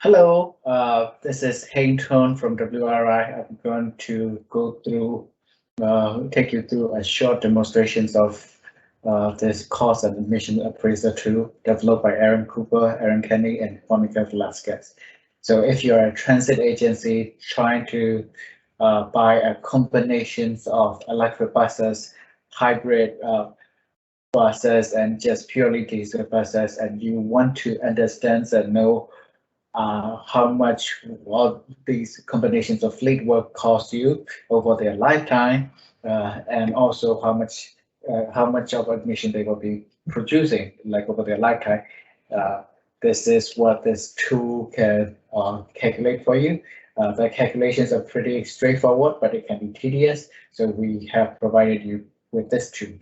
Hello, this is Hayton from WRI. I'm going to take you through a short demonstrations of this cost and emission appraiser tool developed by Aaron Cooper, Aaron Kenny, and Monica Velasquez. So if you're a transit agency trying to buy a combinations of electric buses, hybrid buses, and just purely diesel buses, and you want to understand and know how much all these combinations of fleet will cost you over their lifetime, and also how much of emission they will be producing, like over their lifetime. Uh, this is what this tool can calculate for you. The calculations are pretty straightforward, but it can be tedious. So we have provided you with this tool.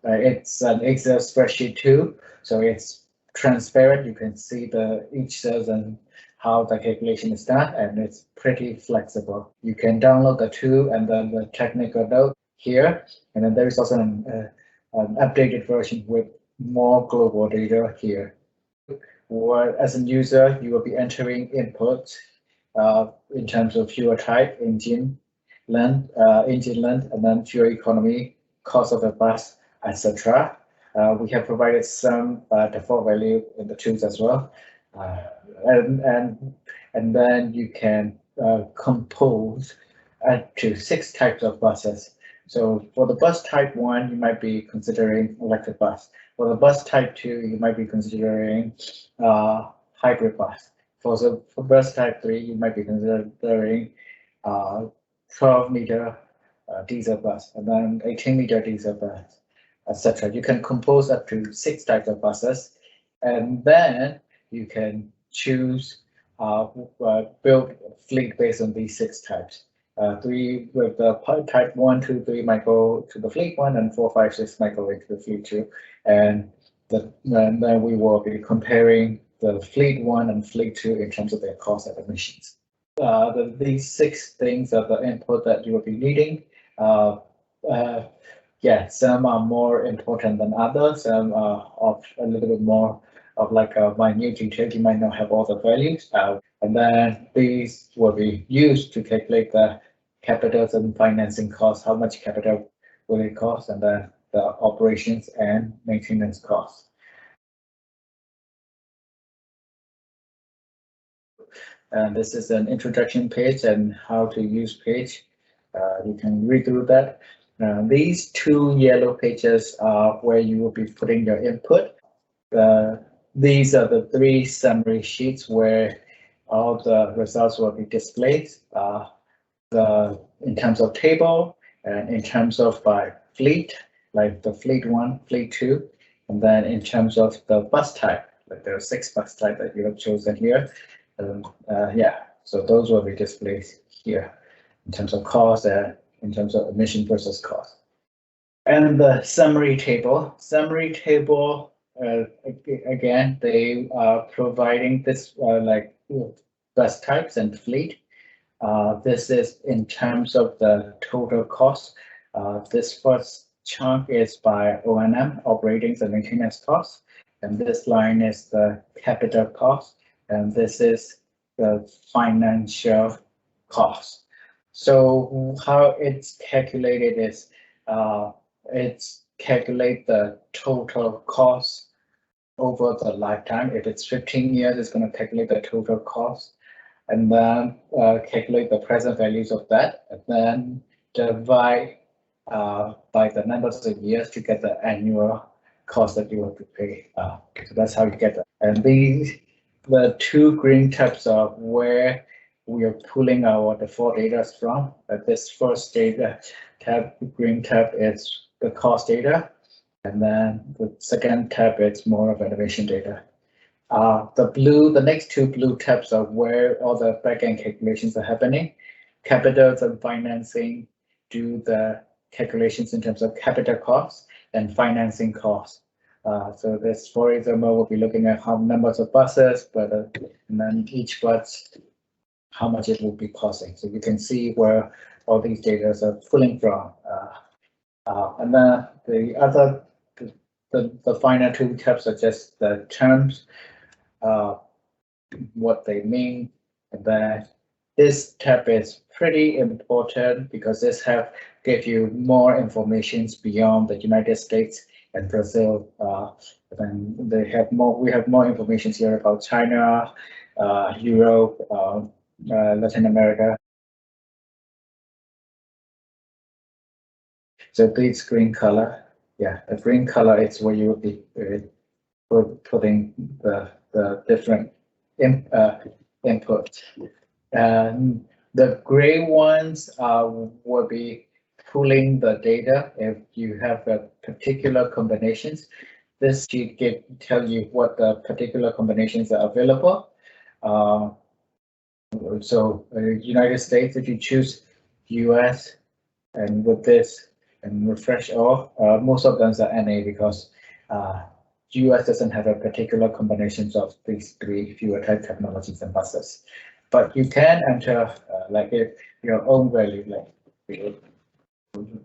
It's an Excel spreadsheet tool, so it's transparent. You can see each cells and how the calculation is done, and it's pretty flexible. You can download the tool and then the technical note here, and then there is also an updated version with more global data here. Or as a user, you will be entering input in terms of fuel type, engine length, and then fuel economy, cost of the bus, etc. We have provided some default value in the tools as well, and then you can compose up to 6 types of buses. So for the bus type 1, you might be considering electric bus. For the bus type 2, you might be considering hybrid bus. For bus type 3, you might be considering 12-meter diesel bus, and then 18-meter diesel bus, etc. You can compose up to 6 types of buses, and then you can choose build fleet based on these 6 types. Three with the type 1, 2, 3 might go to the fleet 1, and 4, 5, 6 might go into the fleet 2. And then we will be comparing the fleet 1 and fleet 2 in terms of their cost and emissions. These 6 things are the input that you will be needing. Yeah, some are more important than others. Some are of a little bit more of like a minute detail. You might not have all the values. And then these will be used to calculate the capitals and financing costs, how much capital will it cost, and then the operations and maintenance costs. And this is an introduction page and how to use page. You can read through that. These 2 yellow pages are where you will be putting your input. These are the 3 summary sheets where all the results will be displayed. In terms of table and in terms of by fleet, like the fleet 1, fleet 2, and then in terms of the bus type, like there are 6 bus type that you have chosen here. Yeah, so those will be displayed here in terms of cost and in terms of emission versus cost. And the summary table, again, they are providing this like bus types and fleet. This is in terms of the total cost. This first chunk is by O&M, operating and maintenance costs, and this line is the capital cost, and this is the financial cost. So how it's calculated is it's calculate the total cost over the lifetime. If it's 15 years, it's going to calculate the total cost, and then calculate the present values of that, and then divide by the numbers of years to get the annual cost that you have to pay. So that's how you get that. And the 2 green tabs are where we are pulling our default data from. This first data tab, green tab, is the cost data, and then the second tab is more of innovation data. The next 2 blue tabs are where all the backend calculations are happening. Capitals and financing do the calculations in terms of capital costs and financing costs. So this, for example, we'll be looking at how numbers of buses, but and then each bus, how much it will be costing. So you can see where all these data are pulling from. And then the final 2 tabs are just the terms. what they mean, and then this tab is pretty important because this have give you more information beyond the United States and Brazil. Then they have more. We have more information here about China, Europe, Latin America. So this green color, yeah, the green color is where you would be putting the different input. And the gray ones will be pulling the data if you have a particular combinations. This sheet tell you what the particular combinations are available. So United States, if you choose US and with this and refresh all, most of them are NA because US doesn't have a particular combinations of these three fuel type technologies and buses. But you can enter like if your own value, like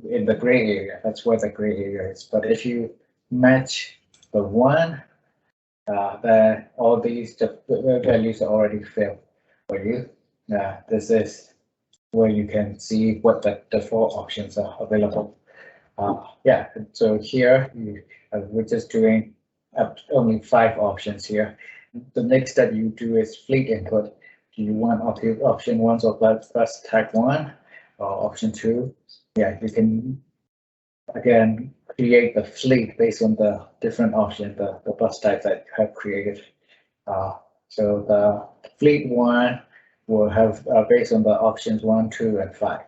in the gray area. That's where the gray area is. But if you match the one, then all these the values are already filled for you. This is where you can see what the default options are available. Yeah, so here we're just doing only 5 options here. The next step you do is fleet input. Do you want option 1 or bus type 1 or option 2? Yeah, you can again create the fleet based on the different options, the bus types that you have created. So the fleet 1 will have based on the options 1, 2, and 5.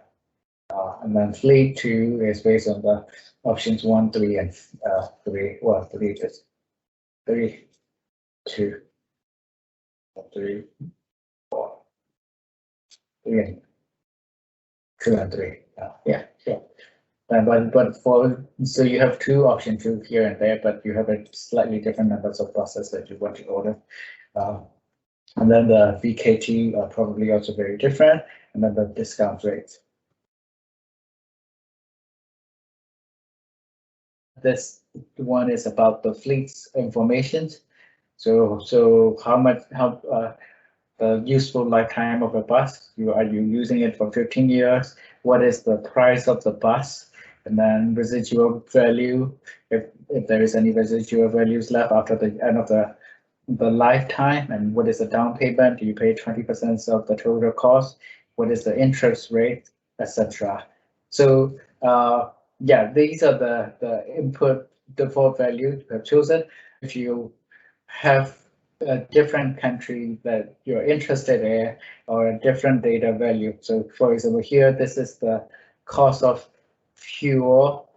And then fleet 2 is based on the options 1, 3, and 3. Well, 3 is 3, 2, 3, 4, 3, and 2 and 3. Yeah, sure. But for so you have 2 options here and there, but you have a slightly different numbers of buses that you want to order. And then the VKT are probably also very different, and then the discount rates. This one is about the fleet's information. So how the useful lifetime of a bus? Are you using it for 15 years? What is the price of the bus? And then residual value, if there is any residual values left after the end of the lifetime, and what is the down payment? Do you pay 20% of the total cost? What is the interest rate, etc. So yeah, these are the input default value you have chosen. If you have a different country that you're interested in or a different data value. So for example, here, this is the cost of fuel,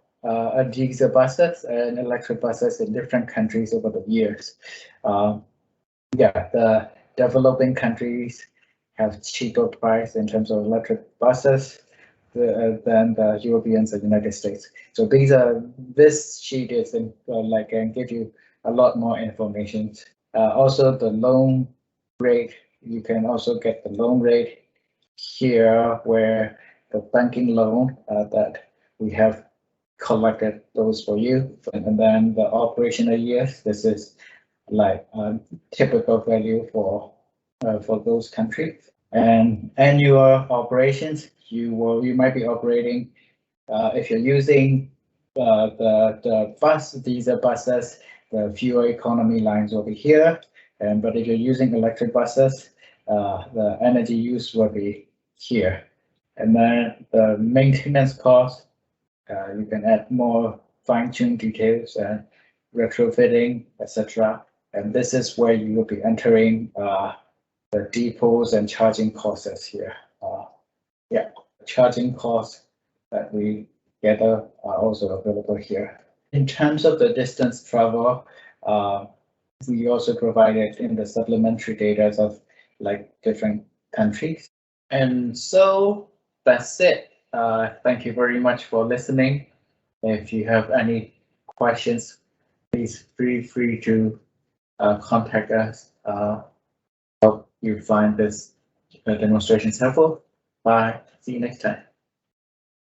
diesel buses and electric buses in different countries over the years. Yeah, the developing countries have cheaper price in terms of electric buses than the Europeans and United States. So this sheet is like can give you a lot more information. Also, the loan rate, you can also get the loan rate here where the banking loan that we have collected those for you. And then the operational years, this is like typical value for those countries. And annual operations, you might be operating if you're using the diesel buses, the fuel economy lines over here. But if you're using electric buses, the energy use will be here. And then the maintenance cost, you can add more fine-tuned details and retrofitting, etc. And this is where you will be entering the depots and charging costs here. Yeah, charging costs that we gather are also available here. In terms of the distance travel, we also provided in the supplementary data of like different countries. And so that's it. Thank you very much for listening. If you have any questions, please feel free to contact us. Hope you find this demonstration helpful. Bye. See you next time.